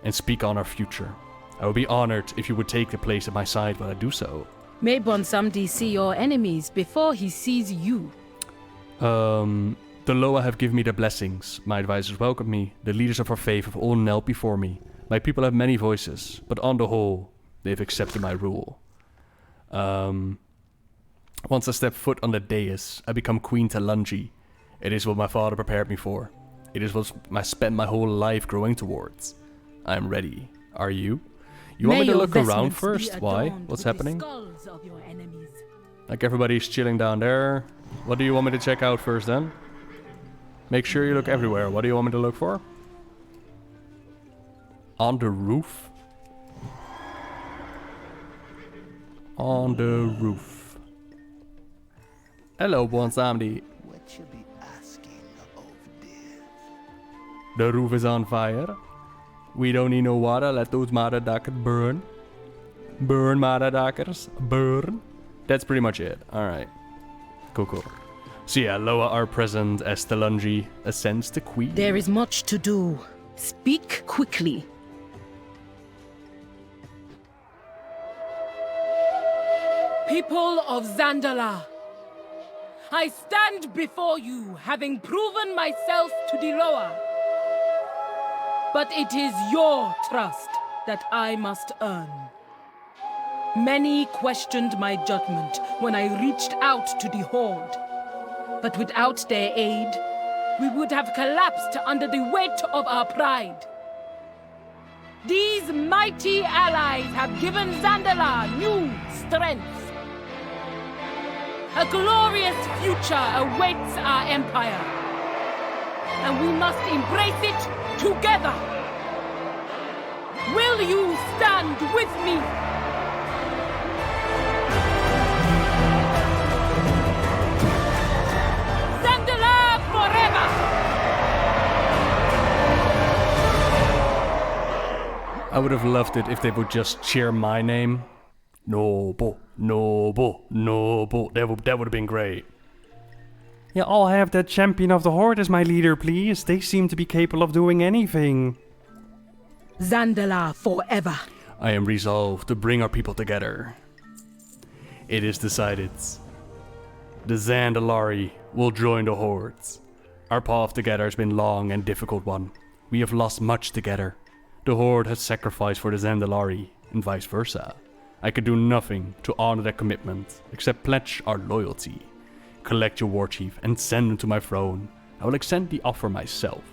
and speak on our future. I would be honored if you would take the place at my side while I do so. May Bwonsamdi see your enemies before he sees you. The Loa have given me their blessings. My advisors welcome me. The leaders of our faith have all knelt before me. My people have many voices, but on the whole, they've accepted my rule. Once I step foot on the dais, I become Queen Talanji. It is what my father prepared me for. It is what I spent my whole life growing towards. I am ready. Are you? You want me to look around first? Why? What's happening? Like everybody's chilling down there. What do you want me to check out first then? Make sure you look everywhere. What do you want me to look for? On the roof? On the roof. Hello, Bwonsamdi. What you be asking of this? The roof is on fire. We don't need no water. Let those motherfuckers burn. Burn, motherfuckers. Burn. That's pretty much it. Alright. Cool. So yeah, Loa are present as Talanji ascends to Queen. There is much to do. Speak quickly. People of Zandalari, I stand before you having proven myself to the Loa. But it is your trust that I must earn. Many questioned my judgment when I reached out to the Horde. But without their aid, we would have collapsed under the weight of our pride. These mighty allies have given Zandalari new strength. A glorious future awaits our empire, and we must embrace it together. Will you stand with me? Zandalari forever! I would have loved it if they would just cheer my name. Noble. That would have been great. Yeah, I'll have that champion of the Horde as my leader, please. They seem to be capable of doing anything. Zandalari forever. I am resolved to bring our people together. It is decided. The Zandalari will join the Hordes. Our path together has been long and difficult one. We have lost much together. The Horde has sacrificed for the Zandalari, and vice versa. I could do nothing to honor that commitment, except pledge our loyalty. Collect your war chief and send him to my throne. I will extend the offer myself.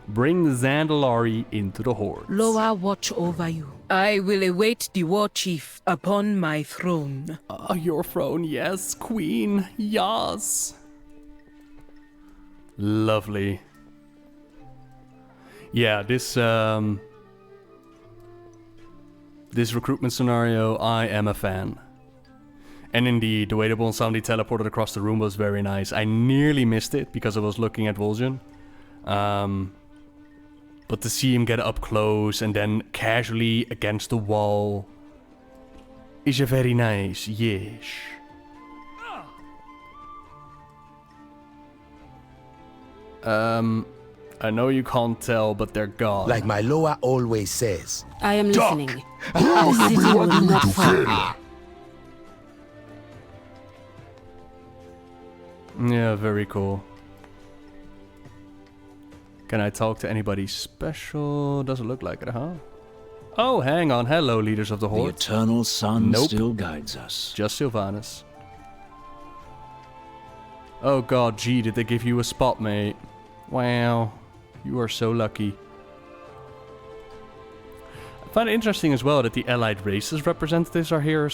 Bring the Zandalari into the Horde. Loa watch over you. I will await the war chief upon my throne. Your throne, yes, queen, yes. Lovely. Yeah, this recruitment scenario, I am a fan. And indeed, the way the Bwonsamdi teleported across the room was very nice. I nearly missed it because I was looking at Vol'jin. But to see him get up close and then casually against the wall is a very nice, yes. I know you can't tell, but they're gone. Like my Loa always says. I am listening. How The do city we will want not to fall. defend? Yeah, very cool. Can I talk to anybody special? Doesn't look like it, huh? Oh, hang on. Hello, leaders of the The Horde. eternal sun Nope. still guides us. Just Sylvanas. Oh god, gee, did they give you a spot, mate? Wow. You are so lucky. I find it interesting as well that the allied races representatives are here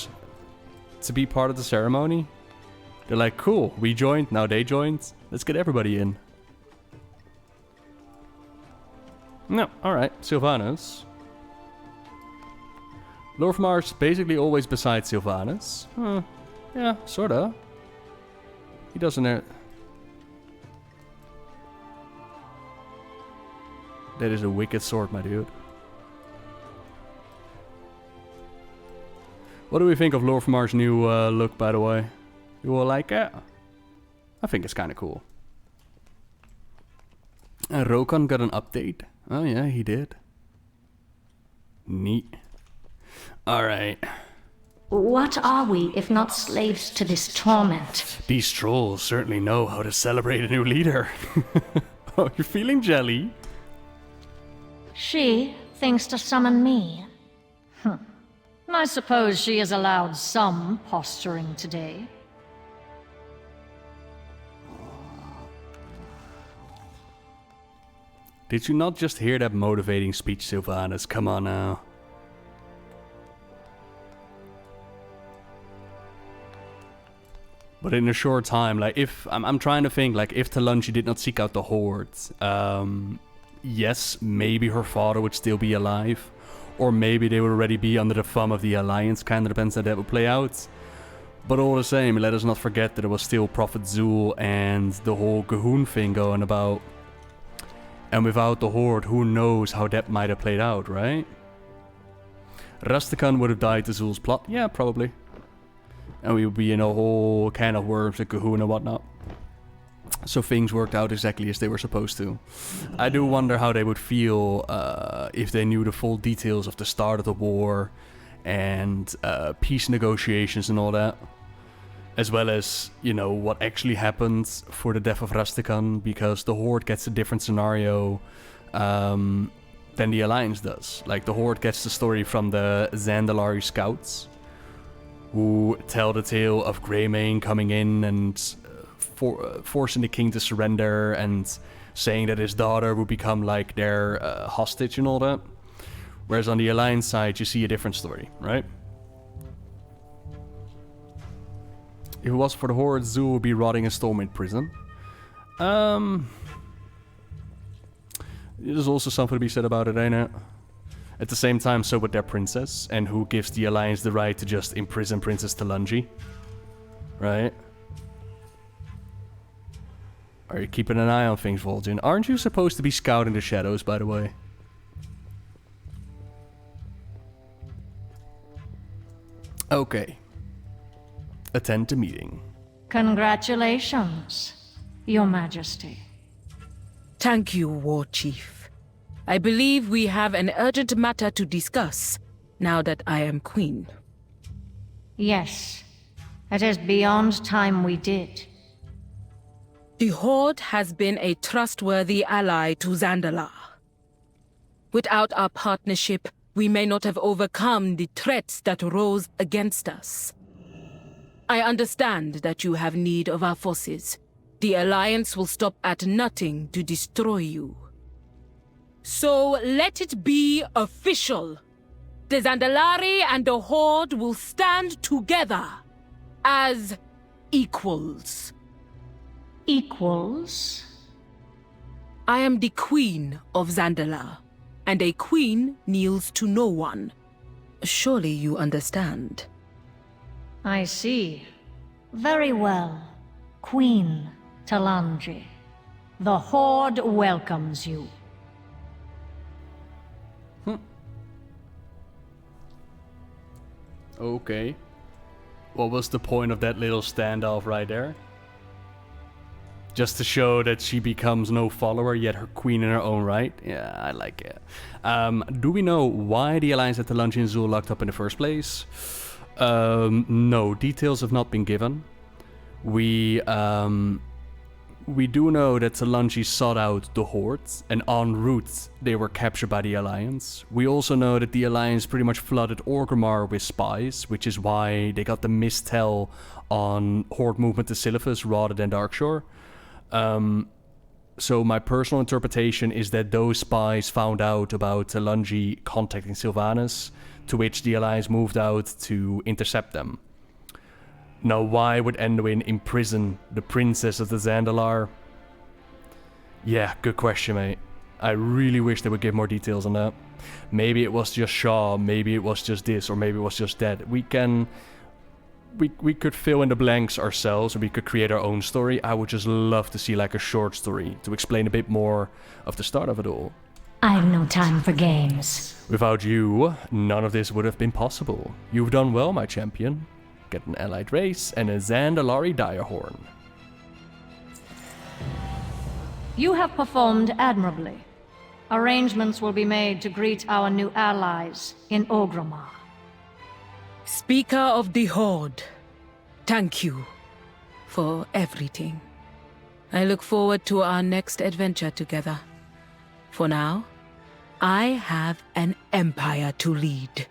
to be part of the ceremony. They're like, cool, we joined, now they joined. Let's get everybody in. No, alright, Sylvanas. Lorfmar's basically always beside Sylvanas. Yeah, sorta. He doesn't... That is a wicked sword, my dude. What do we think of Lorfmar's new look, by the way? You all like it? I think it's kind of cool. Rokan got an update. Oh yeah, he did. Neat. Alright. What are we if not slaves to this torment? These trolls certainly know how to celebrate a new leader. Oh, you're feeling jelly? She thinks to summon me. I suppose she has allowed some posturing today. Did you not just hear that motivating speech, Sylvanas? Come on now. But in a short time, like, if... I'm trying to think, like, if Talanji did not seek out the Horde, yes, maybe her father would still be alive. Or maybe they would already be under the thumb of the Alliance, kind of depends how that would play out. But all the same, let us not forget that it was still Prophet Zul and the whole Cahoon thing going about. And without the Horde, who knows how that might have played out, right? Rastakhan would have died to Zul's plot, yeah, probably. And we would be in a whole can of worms with Cahoon and whatnot. So things worked out exactly as they were supposed to. I do wonder how they would feel if they knew the full details of the start of the war and peace negotiations and all that. As well as, you know, what actually happened for the death of Rastakhan, because the Horde gets a different scenario than the Alliance does. Like, the Horde gets the story from the Zandalari scouts, who tell the tale of Greymane coming in and forcing the king to surrender and saying that his daughter would become like their hostage and all that. Whereas on the Alliance side, you see a different story, right? If it was for the Horde, Zul would be rotting in Stormwind prison. There's also something to be said about it, ain't it? At the same time, so would their princess, and who gives the Alliance the right to just imprison Princess Talanji? Right? Are you keeping an eye on things, Vol'jin? Aren't you supposed to be scouting the shadows, by the way? Okay. Attend to meeting. Congratulations, Your Majesty. Thank you, War Chief. I believe we have an urgent matter to discuss, now that I am Queen. Yes, it is beyond time we did. The Horde has been a trustworthy ally to Zandalar. Without our partnership, we may not have overcome the threats that rose against us. I understand that you have need of our forces. The Alliance will stop at nothing to destroy you. So let it be official. The Zandalari and the Horde will stand together as equals. Equals? I am the Queen of Zandalar, and a queen kneels to no one. Surely you understand. I see. Very well, Queen Talanji. The Horde welcomes you. Okay. What was the point of that little standoff right there? Just to show that she becomes no follower, yet her queen in her own right? Yeah, I like it. Do we know why the Alliance had Talanji and Zul locked up in the first place? No, details have not been given. We do know that Talanji sought out the Horde, and en route they were captured by the Alliance. We also know that the Alliance pretty much flooded Orgrimmar with spies, which is why they got the mistel on Horde movement to Silithus rather than Darkshore. So my personal interpretation is that those spies found out about Talanji contacting Sylvanas, to which the Alliance moved out to intercept them. Now, why would Anduin imprison the princess of the Zandalar? Yeah, good question, mate. I really wish they would give more details on that. Maybe it was just Shaw, maybe it was just this, or maybe it was just that. We could fill in the blanks ourselves, or we could create our own story. I would just love to see like a short story to explain a bit more of the start of it all. I've no time for games. Without you, none of this would have been possible. You've done well, my champion. Get an allied race and a Zandalari direhorn. You have performed admirably. Arrangements will be made to greet our new allies in Orgrimmar. Speaker of the Horde, thank you for everything. I look forward to our next adventure together. For now, I have an empire to lead.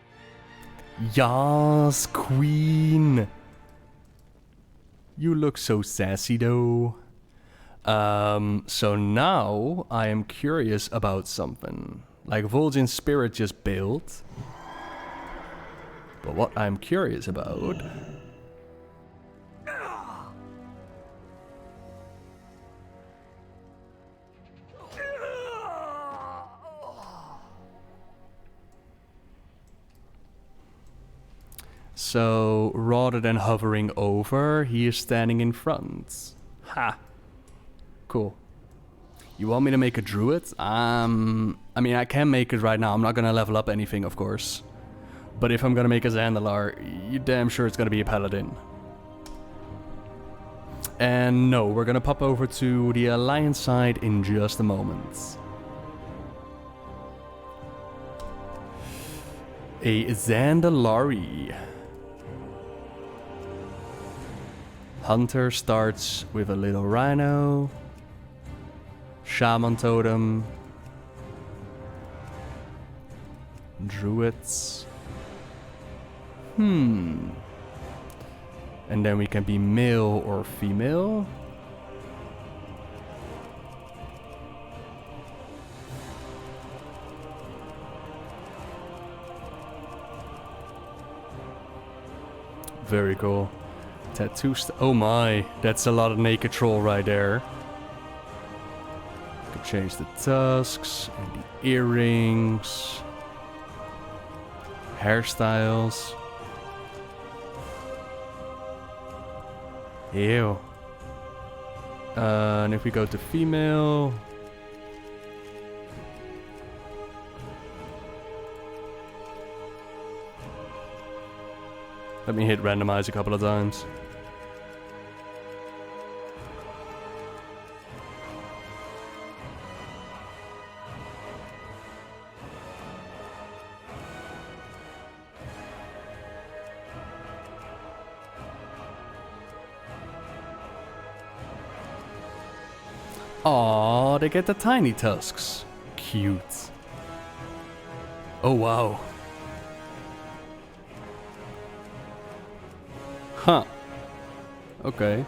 Yas, queen. You look so sassy though. So now I am curious about something. Like Vol'jin's spirit just built. But what I'm curious about... So, rather than hovering over, he is standing in front. Ha! Cool. You want me to make a druid? I mean, I can make it right now. I'm not gonna level up anything, of course. But if I'm gonna make a Zandalari, you damn sure it's gonna be a paladin. And no, we're gonna pop over to the Alliance side in just a moment. A Zandalari. Hunter starts with a little rhino. Shaman totem. Druids. And then we can be male or female. Very cool. Tattoo oh my, that's a lot of naked troll right there. Could change the tusks and the earrings. Hairstyles. Ew. And if we go to female... Let me hit randomize a couple of times. Aww, they get the tiny tusks. Cute. Oh wow. Huh. Okay.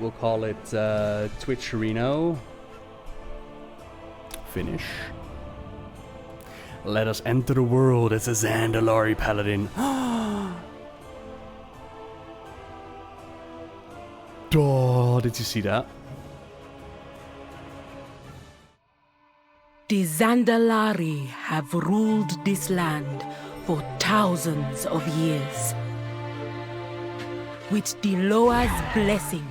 We'll call it Twitch Reno. Finish. Let us enter the world as a Zandalari paladin. Oh, did you see that? The Zandalari have ruled this land for thousands of years. With the Loa's blessing,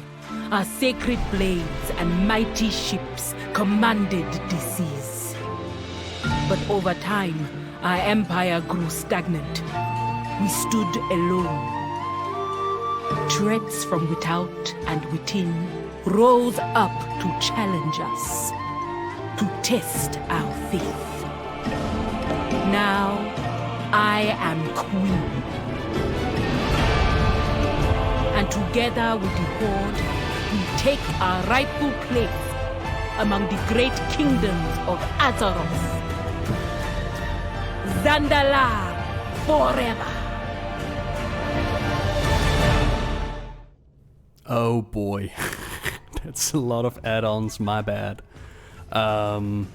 our sacred blades and mighty ships commanded the seas. But over time, our empire grew stagnant. We stood alone. Threats from without and within rose up to challenge us, to test our faith. Now, I am queen. And together with the Horde, we take our rightful place among the great kingdoms of Azeroth. Zandalar forever. Oh boy. That's a lot of add-ons, my bad. Well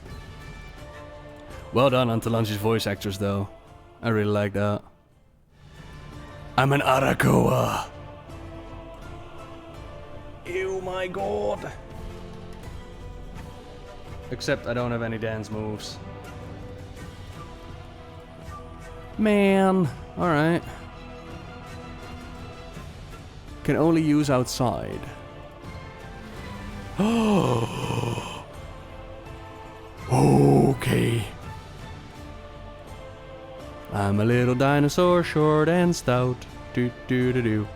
done on Talanji's voice actress though. I really like that. I'm an Arakoa. Ew, my god. Except I don't have any dance moves. Man, alright. Can only use outside. Oh. Okay. I'm a little dinosaur, short and stout. Do do do do.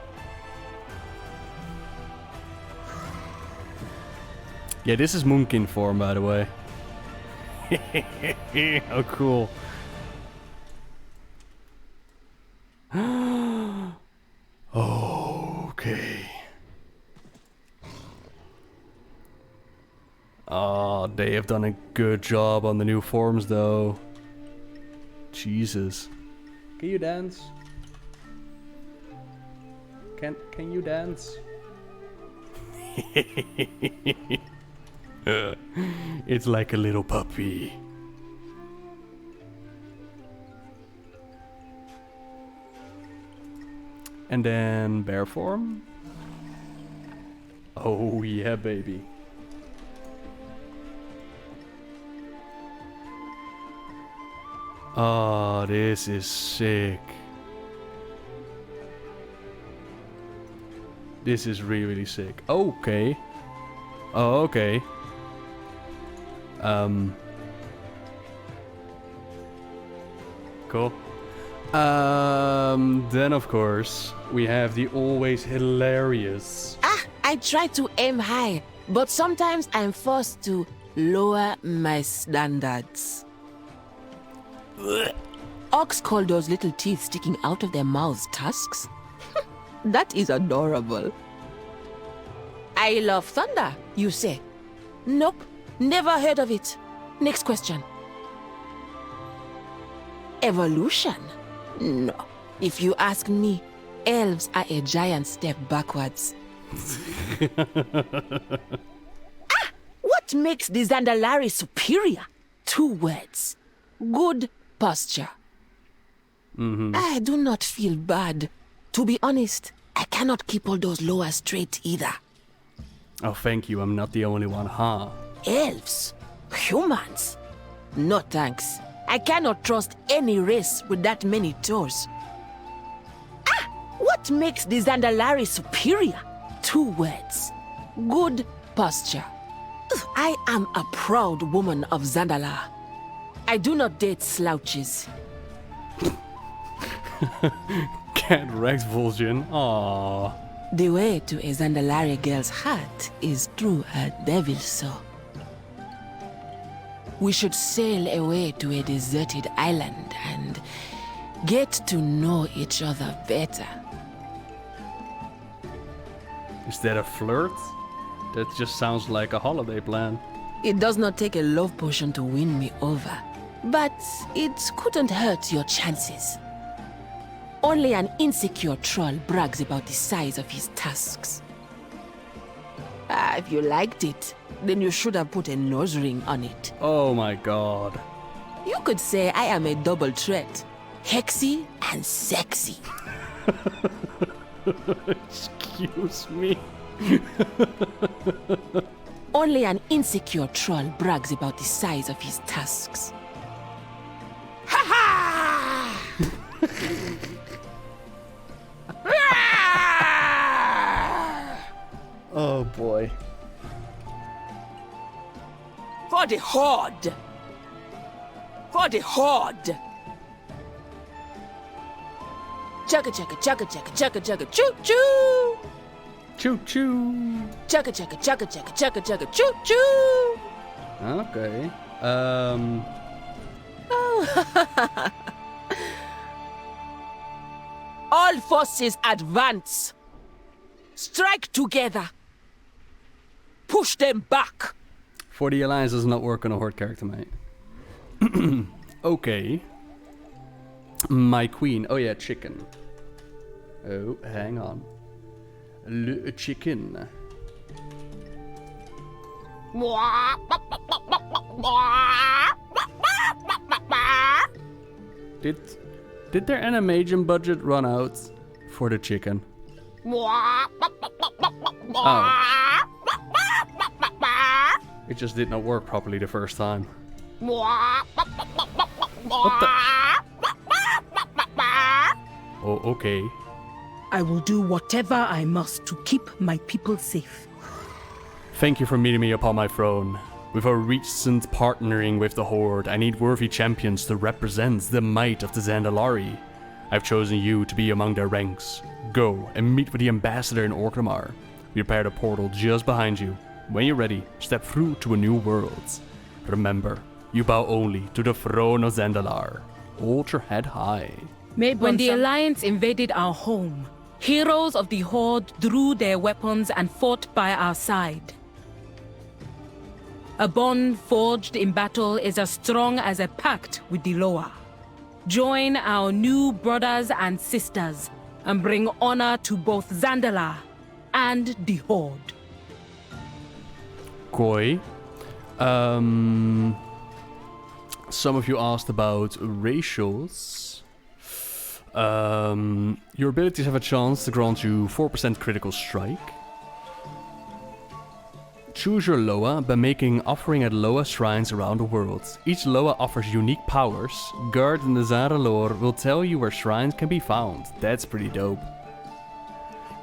Yeah, this is Moonkin form, by the way. Oh, cool. Okay. Oh, they have done a good job on the new forms, though. Jesus. Can you dance? Can you dance? It's like a little puppy. And then bear form. Oh yeah, baby. Oh, this is sick. This is really, really sick. Okay. Oh, okay. Cool. Then of course, we have the always hilarious. I try to aim high, but sometimes I'm forced to lower my standards. Orcs call those little teeth sticking out of their mouths tusks. That is adorable. I love thunder, you say? Nope, never heard of it. Next question. Evolution? No. If you ask me, elves are a giant step backwards. What makes the Zandalari superior? 2 words. Good posture. I do not feel bad. To be honest, I cannot keep all those lower straight either. Oh, thank you. I'm not the only one, huh? Elves? Humans? No thanks. I cannot trust any race with that many toes. What makes the Zandalari superior? 2 words. Good posture. I am a proud woman of Zandalar. I do not date slouches. Cat wrecked Vol'jin. Aww. The way to a Zandalari girl's heart is through her devil soul. We should sail away to a deserted island and get to know each other better. Is that a flirt? That just sounds like a holiday plan. It does not take a love potion to win me over, but it couldn't hurt your chances. Only an insecure troll brags about the size of his tusks. If you liked it, then you should have put a nose ring on it. Oh my god. You could say I am a double threat. Hexy and sexy. Excuse me. Only an insecure troll brags about the size of his tusks. Ha ha! Oh boy. For the Horde! For the Horde! Chugga chugga chugga chugga chugga chugga choo choo! Choo choo! Chugga chugga chugga chugga chugga chugga choo choo! Okay. All forces advance! Strike together! Push them back! For the Alliance does not work on a Horde character, mate. Okay. My queen. Oh yeah, chicken. Oh, hang on. Le chicken. Did their animation budget run out for the chicken? Oh. It just did not work properly the first time. What the? Oh, okay. I will do whatever I must to keep my people safe. Thank you for meeting me upon my throne. With our recent partnering with the Horde, I need worthy champions to represent the might of the Zandalari. I've chosen you to be among their ranks. Go and meet with the ambassador in Orgrimmar. We prepared a portal just behind you. When you're ready, step through to a new world. Remember, you bow only to the throne of Zandalar. Hold your head high. When the Alliance invaded our home, heroes of the Horde drew their weapons and fought by our side. A bond forged in battle is as strong as a pact with the Loa. Join our new brothers and sisters and bring honor to both Zandalar and the Horde. Koi. Some of you asked about racials. Your abilities have a chance to grant you 4% critical strike. Choose your Loa by making offering at Loa shrines around the world. Each Loa offers unique powers. Guard in the Zandalari will tell you where shrines can be found. That's pretty dope.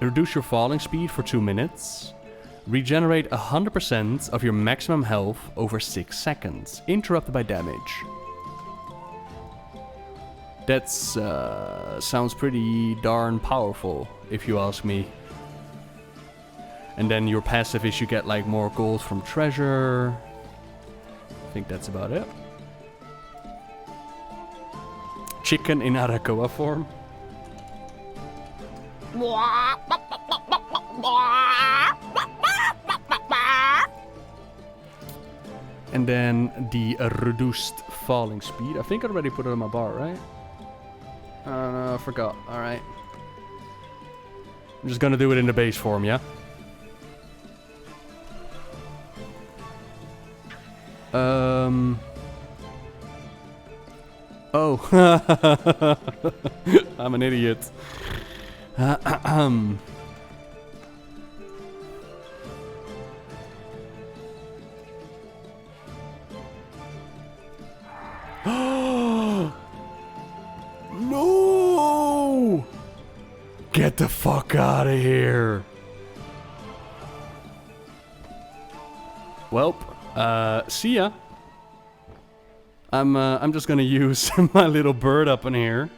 Reduce your falling speed for 2 minutes. Regenerate 100% of your maximum health over 6 seconds, interrupted by damage. That sounds pretty darn powerful, if you ask me. And then your passive is you get like more gold from treasure. I think that's about it. Chicken in Arakoa form. And then the reduced falling speed. I think I already put it on my bar, right? No, I forgot. Alright. I'm just gonna do it in the base form, yeah? Oh. I'm an idiot. No! Get the fuck out of here. Welp. See ya. I'm just gonna use my little bird up in here.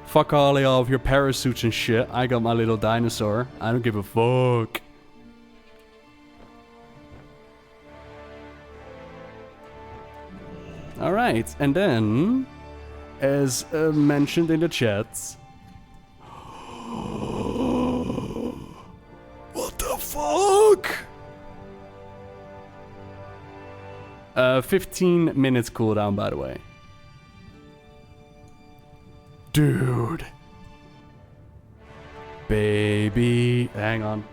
Fuck all of your parasuits and shit. I got my little dinosaur. I don't give a fuck. Alright, and then, as mentioned in the chat... What the fuck? 15 minutes cooldown, by the way. Dude. Baby. Hang on.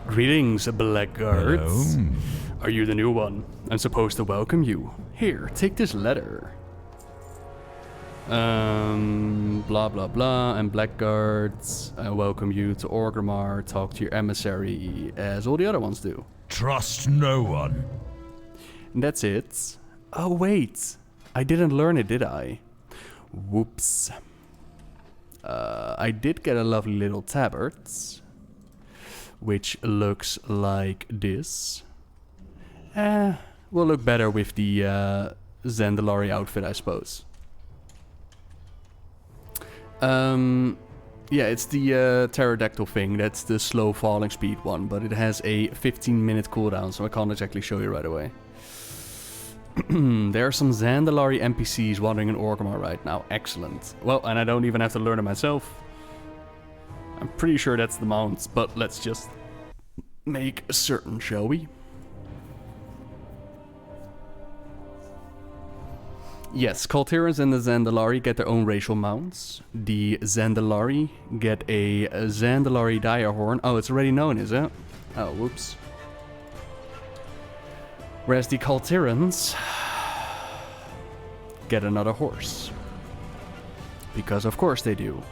Greetings, Blackguards. Hello. Are you the new one? I'm supposed to welcome you. Here, take this letter. Blah blah blah. And Blackguards, I welcome you to Orgrimmar. Talk to your emissary, as all the other ones do. Trust no one. And that's it. Oh wait, I didn't learn it, did I? Whoops. I did get a lovely little tabard, which looks like this. Will look better with the Zandalari outfit, I suppose. Yeah, it's the pterodactyl thing. That's the slow falling speed one, but it has a 15-minute cooldown, so I can't exactly show you right away. There are some Zandalari NPCs wandering in Orgrimmar right now. Excellent. Well, and I don't even have to learn it myself. I'm pretty sure that's the mounts, but let's just make certain, shall we? Yes, Kalterans and the Zandalari get their own racial mounts. The Zandalari get a Zandalari dire horn. Oh, it's already known, is it? Oh, whoops. Whereas the Kalterans get another horse. Because of course they do.